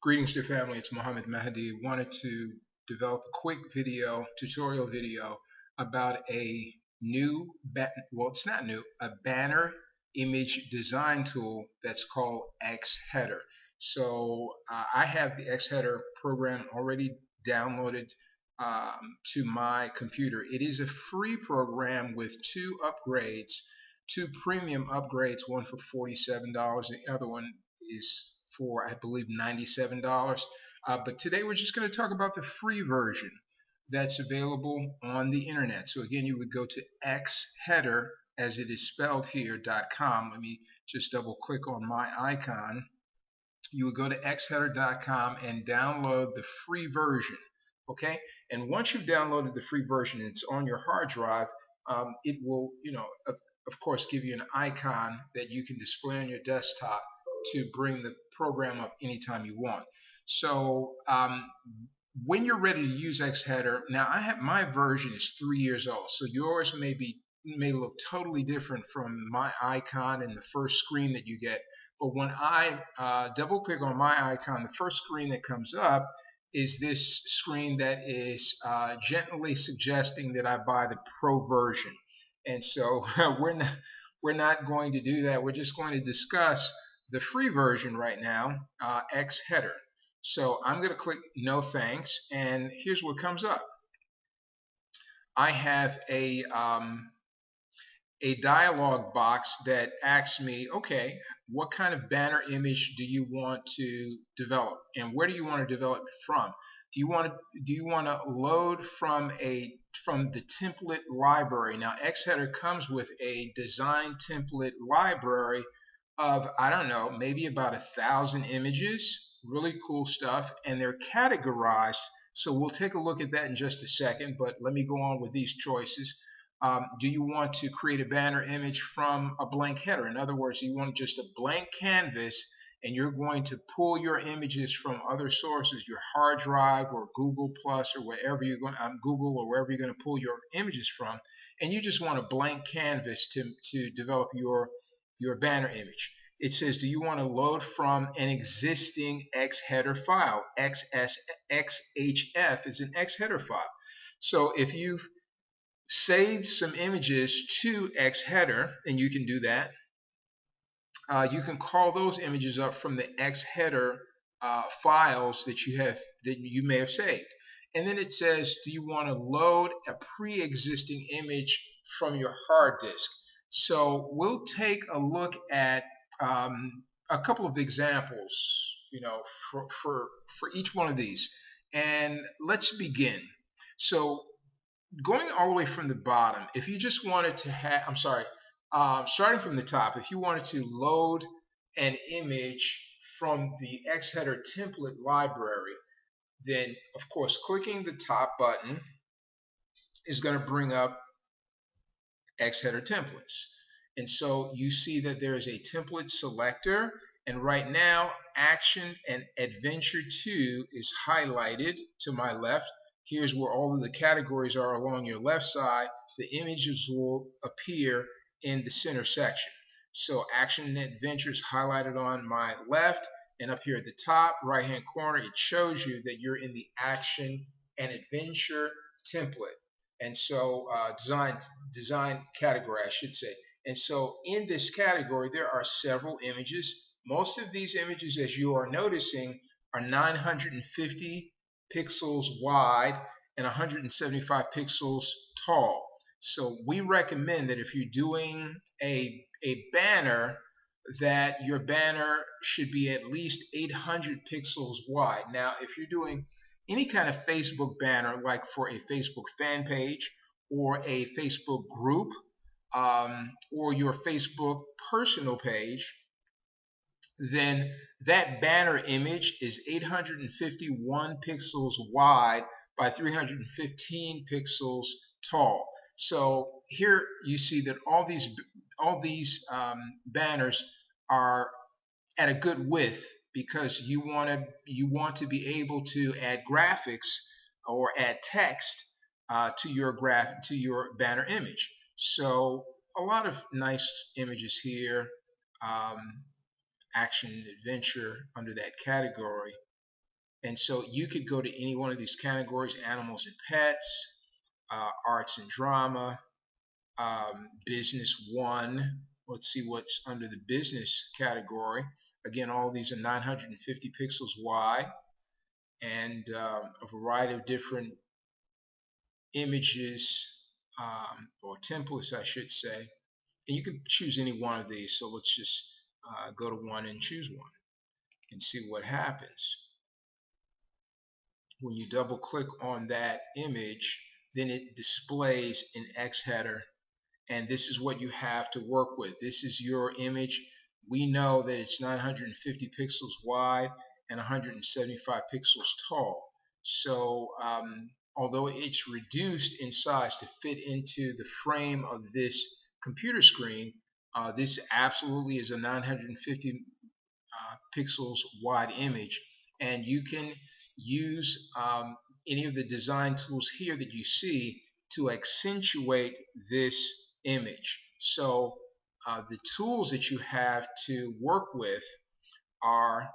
Greetings to family, it's Mohammed Mahdi. Wanted to develop a quick tutorial video about a well, it's not new, a banner image design tool that's called Xheader. I have the Xheader program already downloaded to my computer. It is a free program with two premium upgrades, one for $47, the other one is for, I believe, $97. But today we're just going to talk about the free version that's available on the internet. So again, you would go to Xheader, as it is spelled here, .com. Let me just double click on my icon. You would go to xheader.com and download the free version. Okay, and once you've downloaded the free version and it's on your hard drive, it will, of course, give you an icon that you can display on your desktop to bring the program up anytime you want. So when you're ready to use Xheader, now my version is 3 years old, so yours may look totally different from my icon and the first screen that you get. But when I double click on my icon, the first screen that comes up is this screen that is gently suggesting that I buy the pro version. And so we're not going to do that. We're just going to discuss the free version right now, Xheader. So I'm going to click no thanks, and here's what comes up. I have a dialog box that asks me, okay, what kind of banner image do you want to develop, and where do you want to develop it from? Do you want to load from the template library? Now, Xheader comes with a design template library of, I don't know, maybe about 1,000 images, really cool stuff, and they're categorized. So we'll take a look at that in just a second, but let me go on with these choices. Do you want to create a banner image from a blank header? In other words, you want just a blank canvas, and you're going to pull your images from other sources, your hard drive or Google Plus or wherever you're going, Google or wherever you're going to pull your images from, and you just want a blank canvas to develop your banner image. It says, do you want to load from an existing Xheader file? XHF is an Xheader file. So if you've saved some images to Xheader, and you can do that. You can call those images up from the Xheader files that you may have saved. And then it says, do you want to load a pre-existing image from your hard disk? So we'll take a look at a couple of examples, for each one of these. And let's begin. So going all the way from the bottom, if you just wanted to have, starting from the top, if you wanted to load an image from the Xheader template library, then of course clicking the top button is going to bring up Xheader templates. And so you see that there is a template selector, and right now Action and Adventure 2 is highlighted to my left. Here's where all of the categories are along your left side. The images will appear in the center section. So Action and Adventure is highlighted on my left, and up here at the top right hand corner it shows you that you're in the Action and Adventure template. And so design category, I should say. And so in this category there are several images. Most of these images, as you are noticing, are 950 pixels wide and 175 pixels tall. So we recommend that if you're doing a banner, that your banner should be at least 800 pixels wide. Now, if you're doing any kind of Facebook banner, like for a Facebook fan page or a Facebook group, or your Facebook personal page, then that banner image is 851 pixels wide by 315 pixels tall. So here you see that all these banners are at a good width, because you want to be able to add graphics or add text to your banner image. So a lot of nice images here. Action and Adventure under that category. And so you could go to any one of these categories: animals and pets, arts and drama, business one. Let's see what's under the business category. Again, all these are 950 pixels wide, and a variety of different images, or templates, I should say. And you can choose any one of these. So let's just go to one and choose one and see what happens. When you double click on that image, then it displays an Xheader, and this is what you have to work with. This is your image. We know that it's 950 pixels wide and 175 pixels tall. So although it's reduced in size to fit into the frame of this computer screen, this absolutely is a 950 pixels wide image, and you can use any of the design tools here that you see to accentuate this image. So the tools that you have to work with are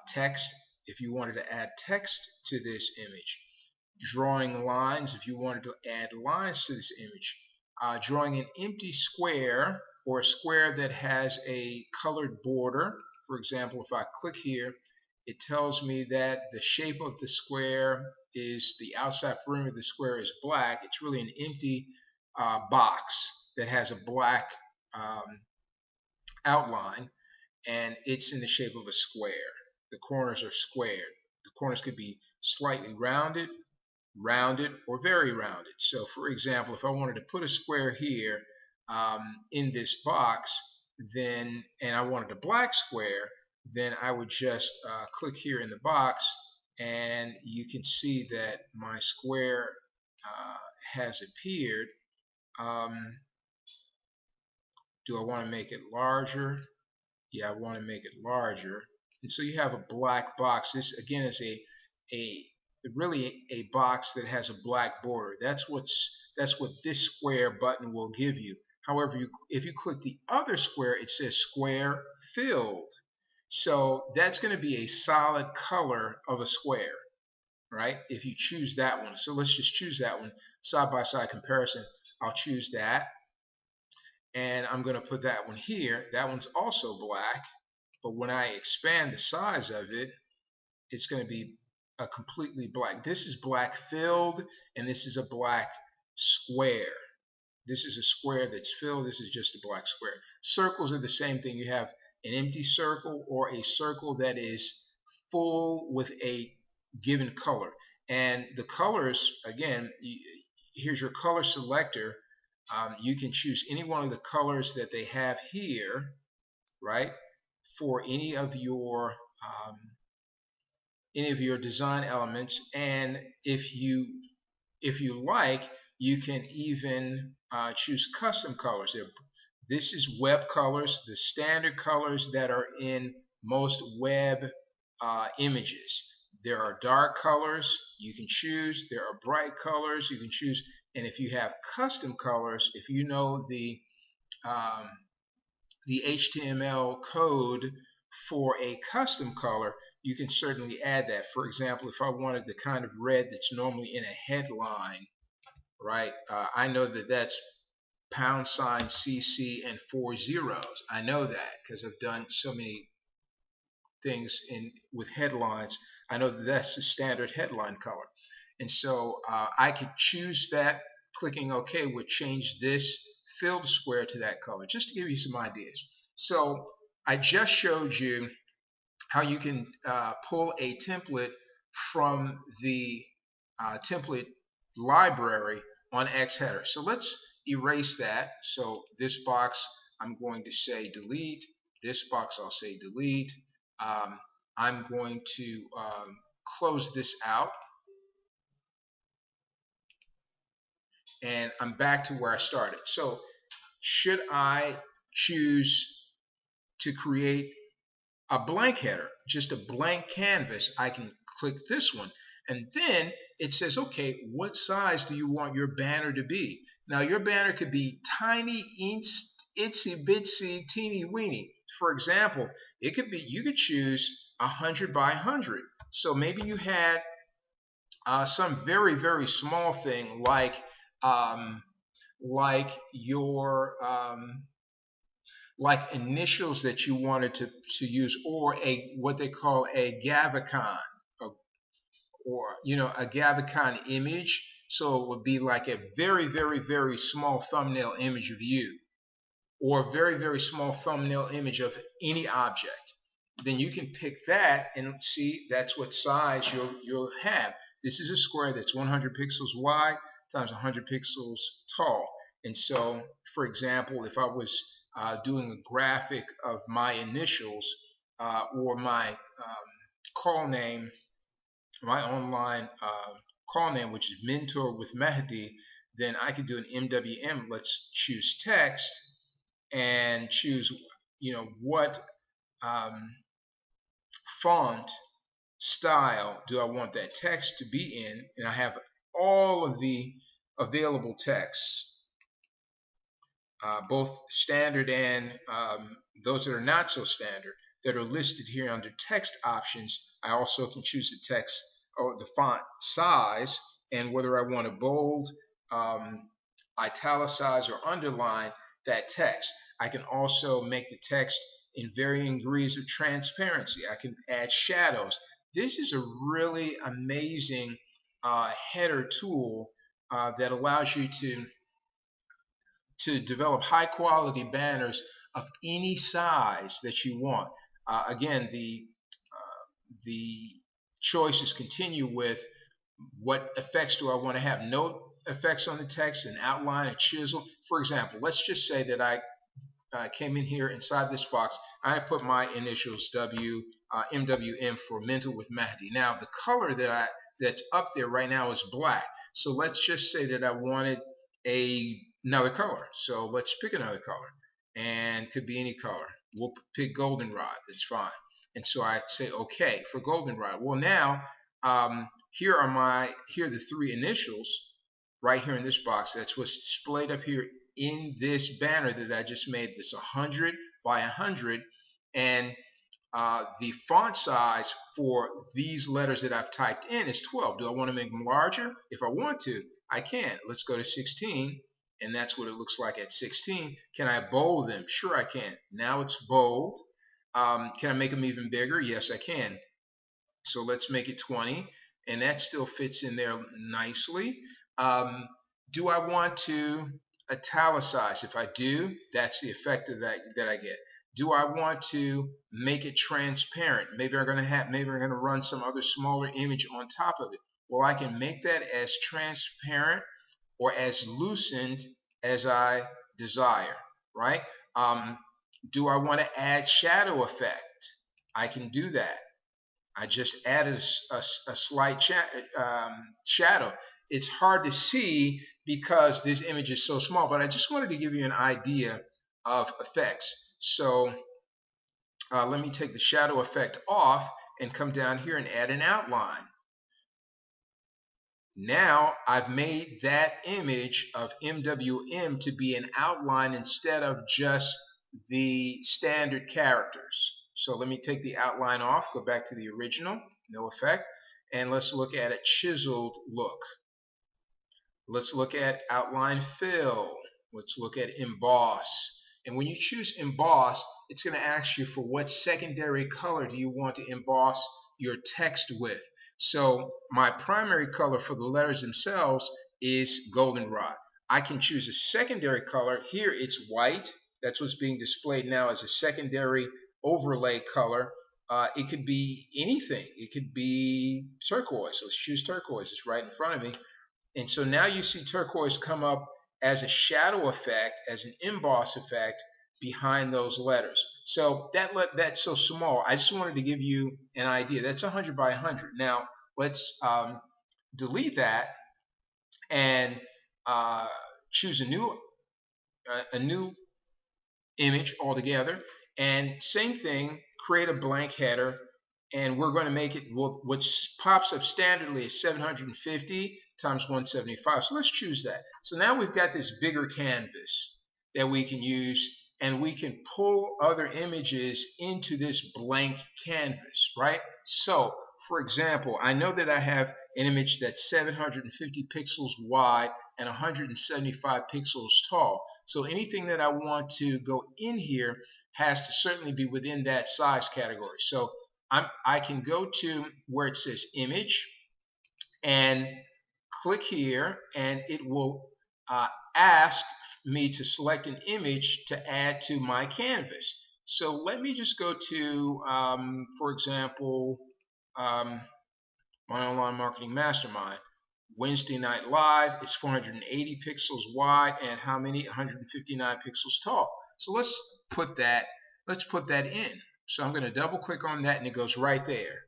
text, if you wanted to add text to this image; drawing lines, if you wanted to add lines to this image; drawing an empty square, or a square that has a colored border. For example, if I click here, it tells me that the shape of the square is, the outside perimeter of the square is black. It's really an empty box that has a black outline, and it's in the shape of a square. The corners are squared. The corners could be slightly rounded, or very rounded. So for example, if I wanted to put a square here in this box, then, and I wanted a black square, then I would just click here in the box, and you can see that my square has appeared. Do I want to make it larger? Yeah, I want to make it larger. And so you have a black box. This again is a really a box that has a black border. That's what this square button will give you. However, if you click the other square, it says square filled. So that's going to be a solid color of a square, right? If you choose that one. So let's just choose that one. Side by side comparison. I'll choose that, and I'm going to put that one here. That one's also black, but when I expand the size of it, it's going to be a completely black. This is black filled, and this is a black square. This is a square that's filled. This is just a black square. Circles are the same thing. You have an empty circle, or a circle that is full with a given color. And the colors, again, here's your color selector. You can choose any one of the colors that they have here, right, for any of your design elements. And if you like, you can even choose custom colors. This is web colors, the standard colors that are in most web images. There are dark colors you can choose. There are bright colors you can choose. And if you have custom colors, if you know the HTML code for a custom color, you can certainly add that. For example, if I wanted the kind of red that's normally in a headline, right? I know that that's $CC and 4 zeros. I know that because I've done so many things with headlines. I know that that's the standard headline color. And so I could choose that. Clicking OK would change this filled square to that color, just to give you some ideas. So I just showed you how you can pull a template from the template library on Xheader. So let's erase that. So this box, I'm going to say delete. This box, I'll say delete. I'm going to close this out, and I'm back to where I started. So should I choose to create a blank header, just a blank canvas, I can click this one, and then it says, okay, what size do you want your banner to be? Now your banner could be tiny, itsy bitsy, teeny weeny. For example, it could be, you could choose 100 by 100. So maybe you had some very, very small thing um, your like initials that you wanted to use, or a what they call a favicon, or a favicon image. So it would be like a very, very, very small thumbnail image of you, or a very, very small thumbnail image of any object. Then you can pick that and see that's what size you'll have. This is a square that's 100 pixels wide times 100 pixels tall. And so, for example, if I was doing a graphic of my initials, or my call name, my online call name, which is Mentor with Mehdi, then I could do an MWM. Let's choose text and choose, what um, font style do I want that text to be in, and I have all of the available texts, both standard and those that are not so standard, that are listed here under text options. I also can choose the text or the font size, and whether I want to bold, um, italicize, or underline that text. I can also make the text in varying degrees of transparency. I can add shadows. This is a really amazing header tool that allows you to develop high quality banners of any size that you want. Again, the choices continue with what effects do I want to have. Note effects on the text, an outline, a chisel. For example, let's just say that I came in here inside this box. I put my initials MWM for Mental with Mahdi. Now the color that's up there right now is black. So let's just say that I wanted another color. So let's pick another color, and could be any color. We'll pick goldenrod. That's fine. And so I say okay for goldenrod. Well, now here are the three initials right here in this box. That's what's displayed up here in this banner that I just made. This 100 by 100, and the font size for these letters that I've typed in is 12. Do I want to make them larger? If I want to, I can. Let's go to 16, and that's what it looks like at 16. Can I bold them? Sure, I can. Now it's bold. Can I make them even bigger? Yes, I can. So let's make it 20, and that still fits in there nicely. Do I want to italicize? If I do, that's the effect of that I get. Do I want to make it transparent? Maybe I'm going to run some other smaller image on top of it. Well, I can make that as transparent or as loosened as I desire, right? Do I want to add shadow effect? I can do that. I just added a slight shadow. It's hard to see because this image is so small, but I just wanted to give you an idea of effects. So let me take the shadow effect off and come down here and add an outline. Now I've made that image of MWM to be an outline instead of just the standard characters. So let me take the outline off, go back to the original, no effect, and let's look at a chiseled look. Let's look at outline fill. Let's look at emboss. And when you choose emboss, it's going to ask you for what secondary color do you want to emboss your text with. So my primary color for the letters themselves is goldenrod. I can choose a secondary color. Here it's white. That's what's being displayed now as a secondary overlay color. It could be anything. It could be turquoise. Let's choose turquoise. It's right in front of me. And so now you see turquoise come up as a shadow effect, as an emboss effect behind those letters. So that's so small. I just wanted to give you an idea. That's 100 by 100. Now let's delete that and choose a new image altogether. And same thing, create a blank header, and we're going to make it, well, what pops up standardly is 750 times 175. So let's choose that. So now we've got this bigger canvas that we can use, and we can pull other images into this blank canvas, right? So For example, I know that I have an image that's 750 pixels wide and 175 pixels tall. So anything that I want to go in here has to certainly be within that size category. So I can go to where it says image and click here, and it will ask me to select an image to add to my canvas. So let me just go to, for example, my online marketing mastermind. Wednesday Night Live is 480 pixels wide and how many? 159 pixels tall. So put that, let's put that in. So I'm going to double click on that and it goes right there,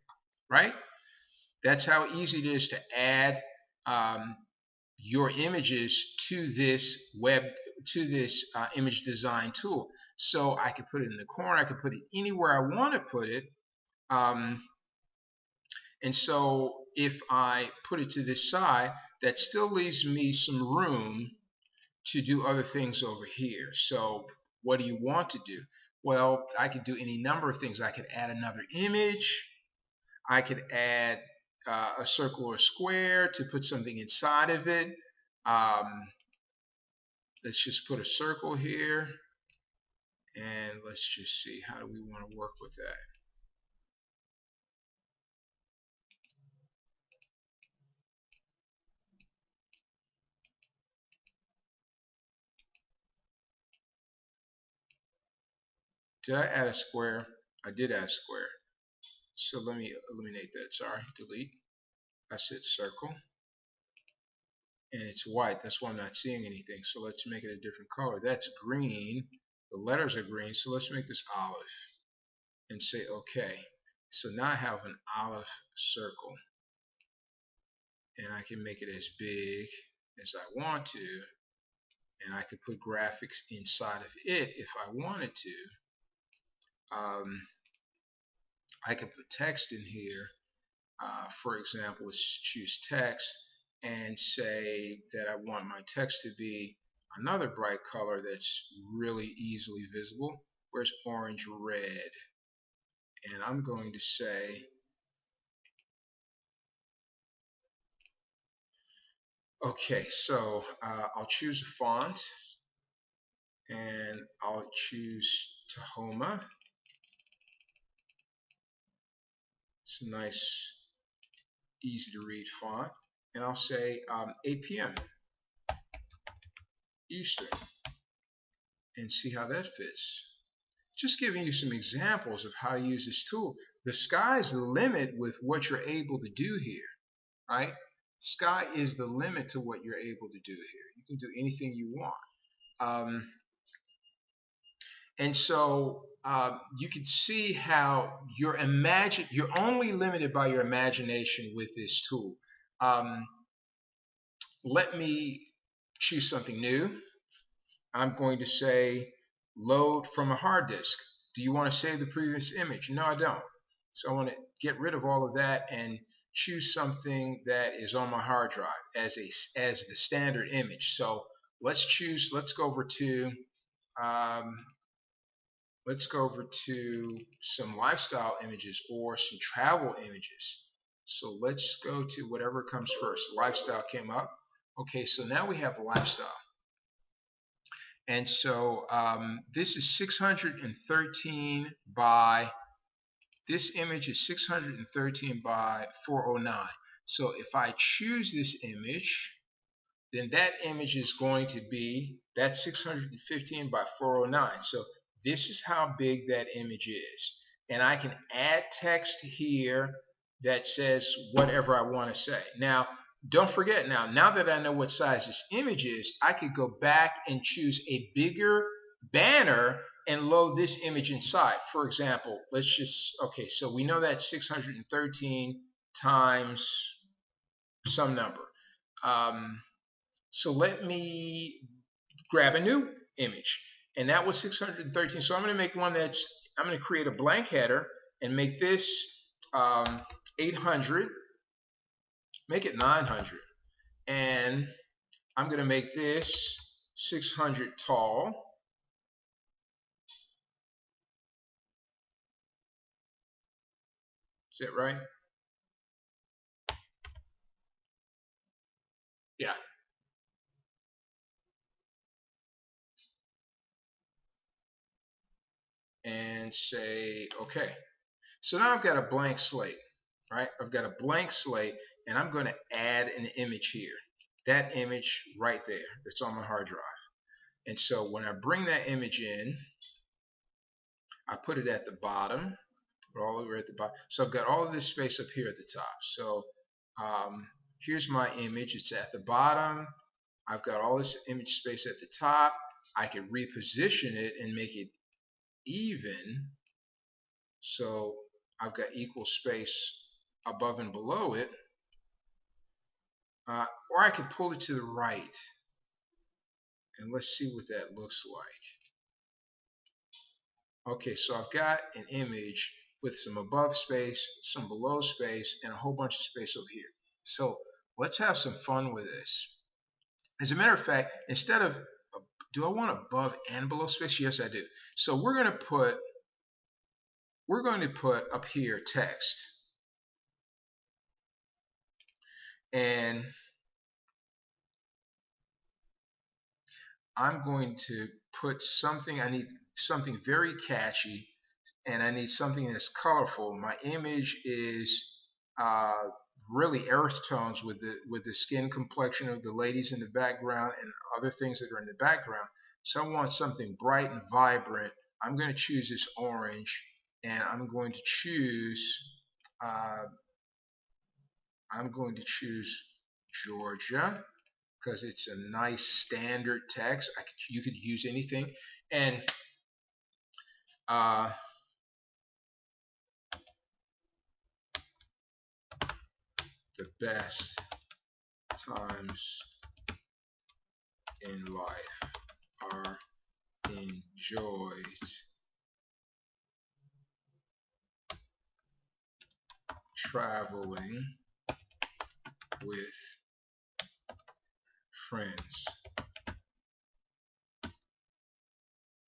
right? That's how easy it is to add your images to this image design tool. So I could put it in the corner, I could put it anywhere I want to put it. And so if I put it to this side, that still leaves me some room to do other things over here. So what do you want to do? Well, I could do any number of things. I could add another image. I could add a circle or a square to put something inside of it. Let's just put a circle here. And let's just see, how do we want to work with that? Did I add a square? I did add a square. So let me eliminate that. Sorry, delete. I said circle. And it's white. That's why I'm not seeing anything. So let's make it a different color. That's green. The letters are green. So let's make this olive. And say OK. So now I have an olive circle. And I can make it as big as I want to. And I could put graphics inside of it if I wanted to. I could put text in here. For example, let's choose text and say that I want my text to be another bright color that's really easily visible. Where's orange red? And I'm going to say, okay, so I'll choose a font and I'll choose Tahoma. It's a nice, easy to read font. And I'll say 8 p.m. Eastern and see how that fits. Just giving you some examples of how to use this tool. The sky's the limit with what you're able to do here, right? Sky is the limit to what you're able to do here. You can do anything you want. And so you can see how you're only limited by your imagination with this tool. Let me choose something new. I'm going to say load from a hard disk. Do you want to save the previous image? No, I don't. So I want to get rid of all of that and choose something that is on my hard drive as the standard image. So let's go over to some lifestyle images or some travel images. So let's go to whatever comes first. Lifestyle came up. Okay, so now we have lifestyle. And so this is 613 by, this image is 613 by 409. So if I choose this image, then that image is going to be, that's 615 by 409. So this is how big that image is. And I can add text here that says whatever I want to say. Now, don't forget now that I know what size this image is, I could go back and choose a bigger banner and load this image inside. For example, okay, so we know that 613 times some number. So let me grab a new image. And that was 613. So I'm going to make one I'm going to create a blank header and make this 800. Make it 900. And I'm going to make this 600 tall. Is that right? and say okay. So now I've got a blank slate, right? I've got a blank slate, and I'm going to add an image here. That image right there that's on my hard drive. And so when I bring that image in, I put it at the bottom, put all over at the bottom. So I've got all of this space up here at the top. So here's my image. It's at the bottom. I've got all this image space at the top. I can reposition it and make it even. So I've got equal space above and below it. Or I can pull it to the right. And let's see what that looks like. Okay, so I've got an image with some above space, some below space, and a whole bunch of space over here. So let's have some fun with this. As a matter of fact, instead of, do I want above and below space? Yes, I do. So we're going to put up here text. And I'm going to put something, I need something very catchy, and I need something that's colorful. My image is really earth tones with the skin complexion of the ladies in the background and other things that are in the background. So I want something bright and vibrant. I'm going to choose this orange, and I'm going to choose Georgia, because it's a nice standard text. You could use anything, and the best times in life are enjoyed traveling with friends.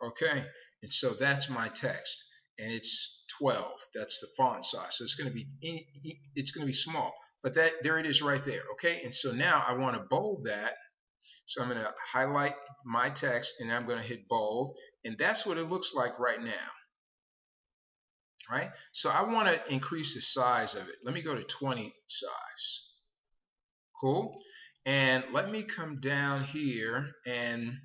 Okay, and so that's my text, and it's 12. That's the font size. So it's going to be small, but there it is right there. Okay, and so now I want to bold that. So I'm going to highlight my text, and I'm going to hit bold, and that's what it looks like right now. Right? So I want to increase the size of it. Let me go to 20 size. Cool. And let me come down here, and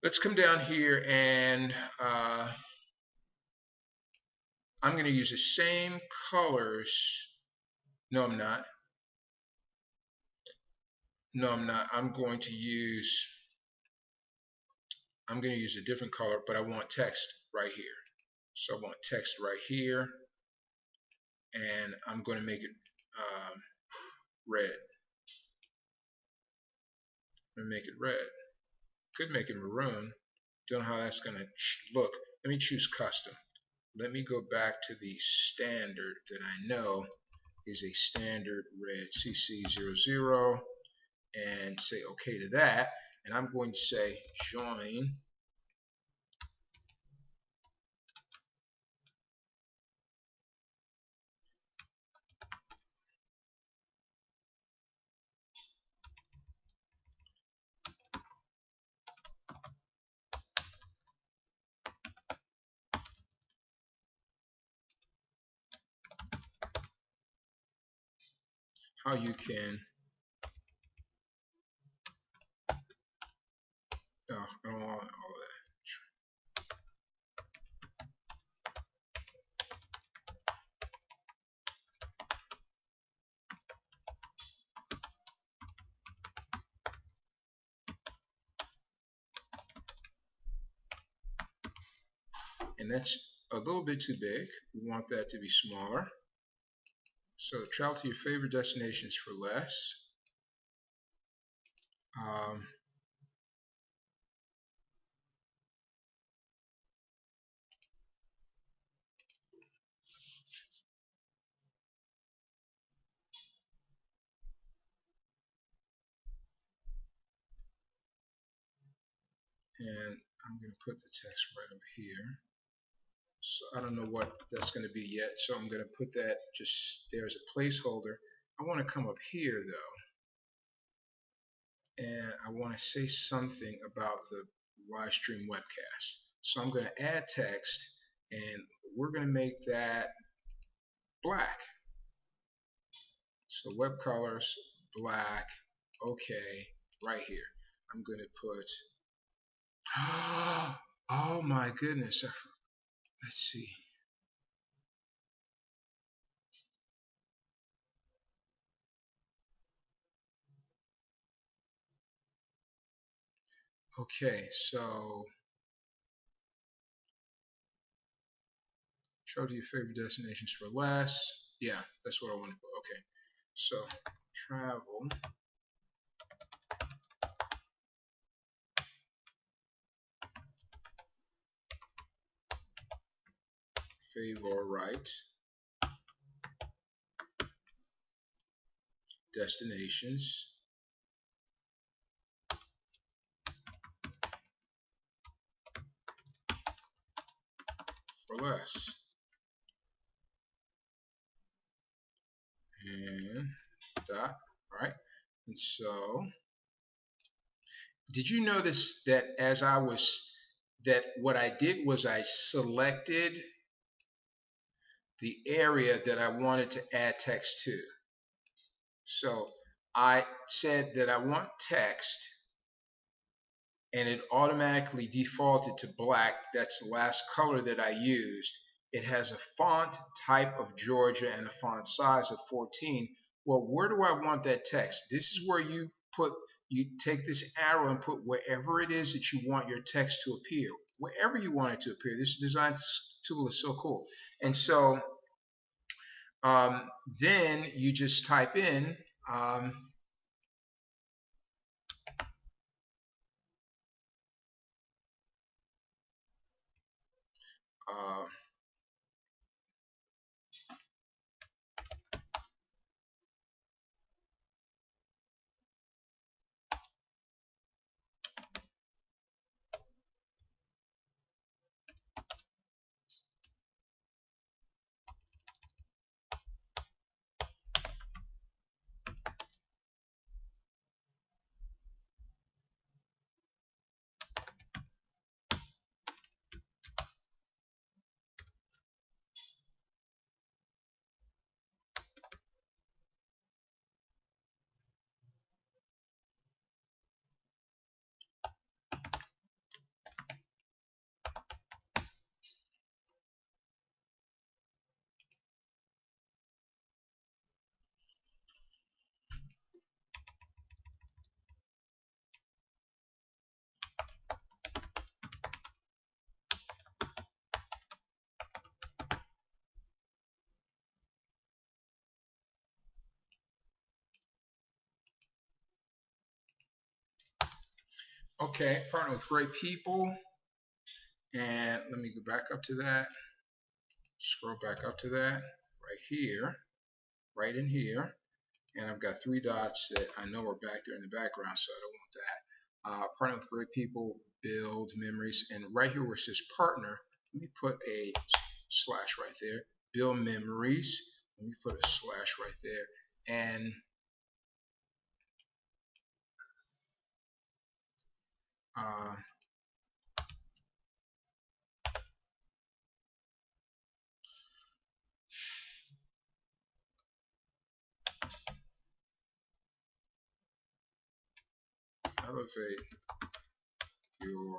let's come down here, and I'm going to use the same colors. No, I'm not. No, I'm not. I'm going to use a different color, but I want text right here. So I want text right here, and I'm going to make it red. I'm going to make it red. Could make it maroon. Don't know how that's going to look. Let me choose custom. Let me go back to the standard that I know is a standard red CC00 and say OK to that. And I'm going to say join how you can. No, I don't want all of that. And that's a little bit too big. We want that to be smaller. So travel to your favorite destinations for less. And I'm going to put the text right over here. So I don't know what that's going to be yet, so I'm going to put that just there as a placeholder. I want to come up here though, and I want to say something about the live stream webcast. So I'm going to add text, and we're going to make that black. So web colors, black, okay, right here. I'm going to put, oh my goodness, let's see. Okay, so show to your favorite destinations for less. Yeah, that's what I want to put. Okay, so travel favorite destinations for less. And dot. All right. And so, did you notice that that what I did was I selected the area that I wanted to add text to. So I said that I want text, and it automatically defaulted to black. That's the last color that I used. It has a font type of Georgia and a font size of 14. Well, where do I want that text? This is where you take this arrow and put wherever it is that you want your text to appear, wherever you want it to appear. This design tool is so cool. And so um, then you just type in uh, okay, partner with great people. And let me go back up to that. Scroll back up to that right here, right in here. And I've got three dots that I know are back there in the background, so I don't want that. Partner with great people, build memories. And right here where it says partner, let me put a slash right there. Build memories. Let me put a slash right there. And uh, elevate your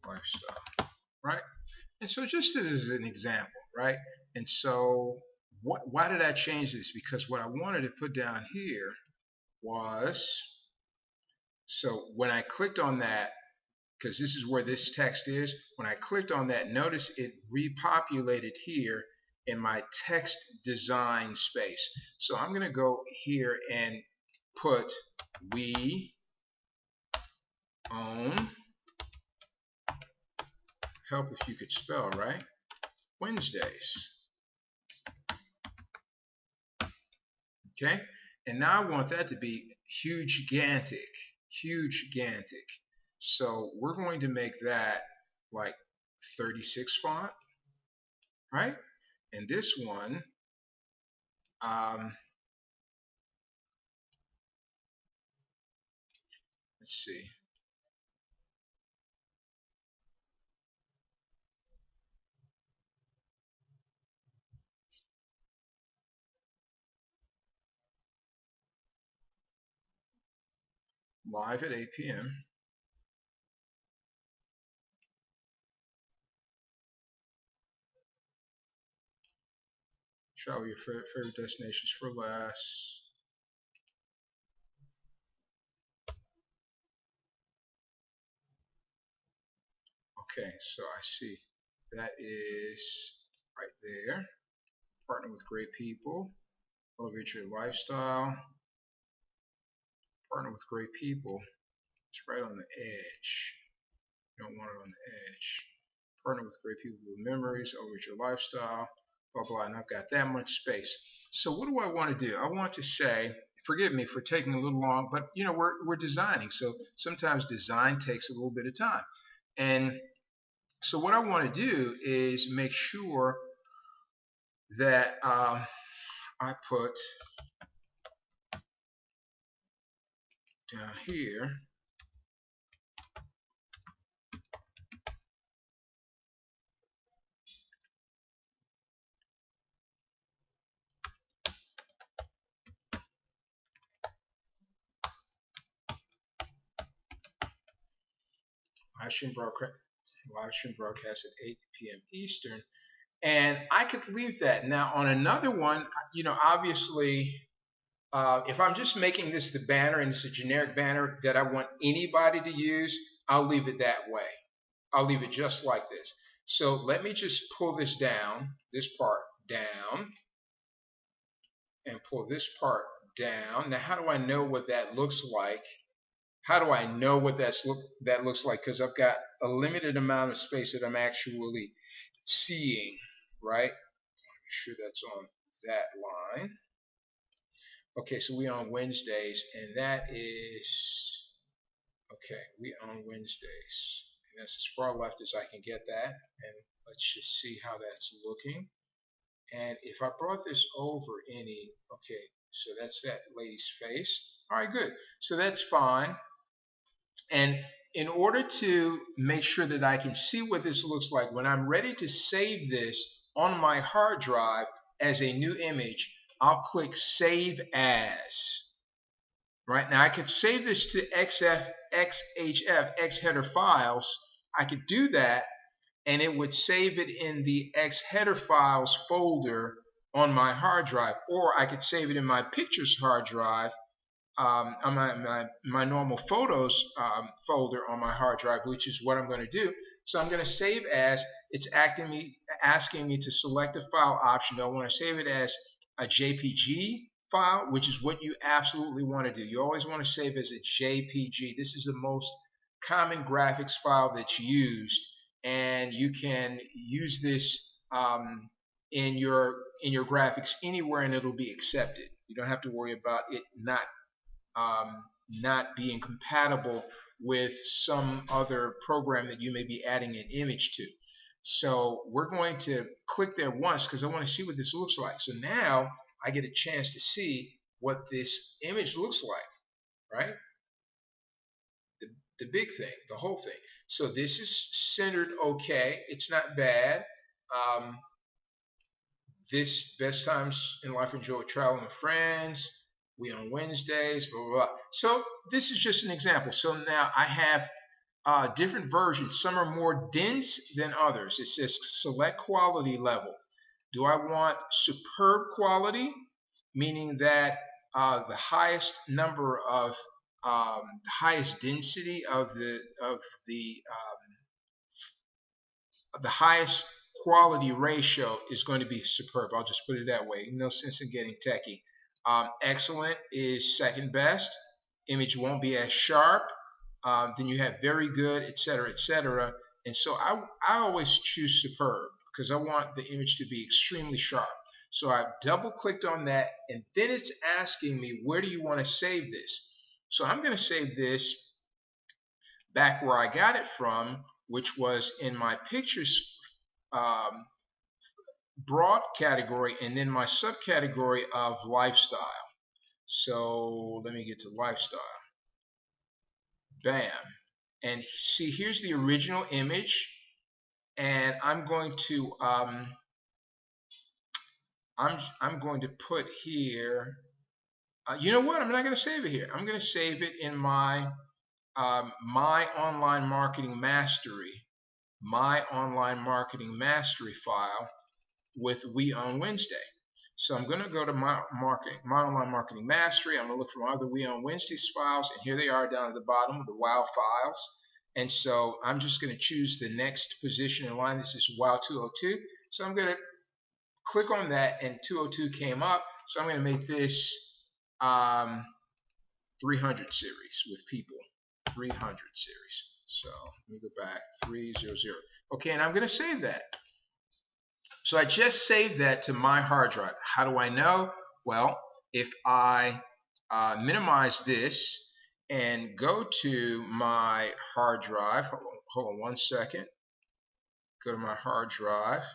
lifestyle, right? And so just as an example, right? And so why did I change this? Because what I wanted to put down here was, so when I clicked on that, because this is where this text is, when I clicked on that, notice it repopulated here in my text design space. So I'm going to go here and put we own, help if you could spell, right? Wednesdays. Okay, and now I want that to be huge-gantic, huge-gantic. So we're going to make that like 36 font, right? And this one, let's see, live at 8 p.m. Travel your favorite destinations for less. Okay, so I see. That is right there. Partner with great people. Elevate your lifestyle. Partner with great people. It's right on the edge. You don't want it on the edge. Partner with great people with memories. Elevate your lifestyle. Blah, blah. And I've got that much space. So what do I want to do? I want to say, forgive me for taking a little long, but you know, we're designing. So sometimes design takes a little bit of time. And so what I want to do is make sure that I put down here live stream broadcast at 8 p.m. Eastern, and I could leave that. Now on another one, you know, obviously, if I'm just making this the banner and it's a generic banner that I want anybody to use, I'll leave it that way. I'll leave it just like this. So let me just pull this down, this part down, and pull this part down. Now, how do I know what that looks like? How do I know what that looks like? Because I've got a limited amount of space that I'm actually seeing, right? Make sure that's on that line. Okay, so we on Wednesdays, and that is, okay, we on Wednesdays. And that's as far left as I can get that. And let's just see how that's looking. And if I brought this over any, okay, so that's that lady's face. All right, good. So that's fine. And in order to make sure that I can see what this looks like, when I'm ready to save this on my hard drive as a new image, I'll click Save As. Right now, I could save this to XHF, Xheader files. I could do that, and it would save it in the Xheader files folder on my hard drive, or I could save it in my pictures hard drive on my normal photos folder on my hard drive, which is what I'm going to do. So I'm going to save as. It's asking me to select a file option. Do I want to save it as a JPG file, which is what you absolutely want to do. You always want to save as a JPG. This is the most common graphics file that's used, and you can use this in your graphics anywhere, and it'll be accepted. You don't have to worry about it not being compatible with some other program that you may be adding an image to. So we're going to click there once because I want to see what this looks like. So now I get a chance to see what this image looks like, right? The big thing, the whole thing. So this is centered okay. It's not bad. This best times in life enjoy traveling with friends. We on Wednesdays, blah, blah, blah. So this is just an example. So now I have different versions. Some are more dense than others. It says select quality level. Do I want superb quality, meaning that the highest number of the highest density of the highest quality ratio is going to be superb. I'll just put it that way. No sense in getting techie. Excellent is second best. Image won't be as sharp. Then you have very good, etc., etc. And so I always choose superb because I want the image to be extremely sharp. So I double clicked on that, and then it's asking me, where do you want to save this? So I'm going to save this back where I got it from, which was in my pictures um, broad category, and then my subcategory of lifestyle. So let me get to lifestyle. Bam. And see, here's the original image, and I'm going to I'm going to put here. You know what? I'm not going to save it here. I'm going to save it in my my online marketing mastery file with We Own Wednesday. So I'm going to go to my online marketing mastery. I'm going to look for other We Own Wednesdays files, and here they are down at the bottom of the WOW files. And so I'm just going to choose the next position in line. This is WOW 202. So I'm going to click on that, and 202 came up. So I'm going to make this 300 series with people. 300 series. So let me go back. 300. Okay, and I'm going to save that. So I just saved that to my hard drive. How do I know? Well, if I minimize this and go to my hard drive, hold on 1 second, go to my hard drive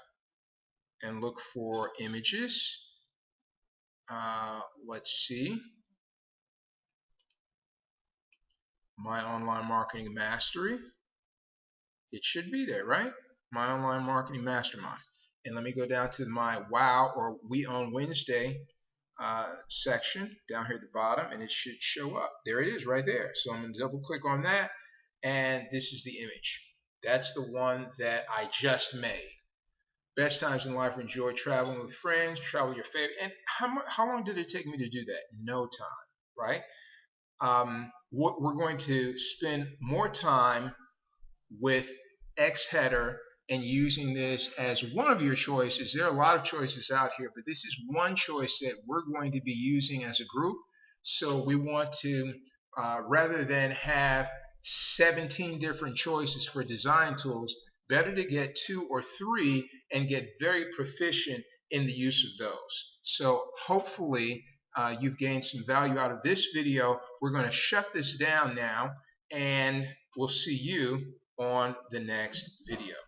and look for images. Let's see. My Online Marketing Mastery. It should be there, right? My Online Marketing Mastermind. And let me go down to my WOW or We Own Wednesday section down here at the bottom, and it should show up. There it is right there. So I'm going to double click on that, and this is the image. That's the one that I just made. Best times in life, enjoy traveling with friends, travel your favorite. And how long did it take me to do that? No time, right? We're going to spend more time with Xheader and using this as one of your choices. There are a lot of choices out here, but this is one choice that we're going to be using as a group. So we want to, rather than have 17 different choices for design tools, better to get 2 or 3 and get very proficient in the use of those. So hopefully you've gained some value out of this video. We're going to shut this down now, and we'll see you on the next video.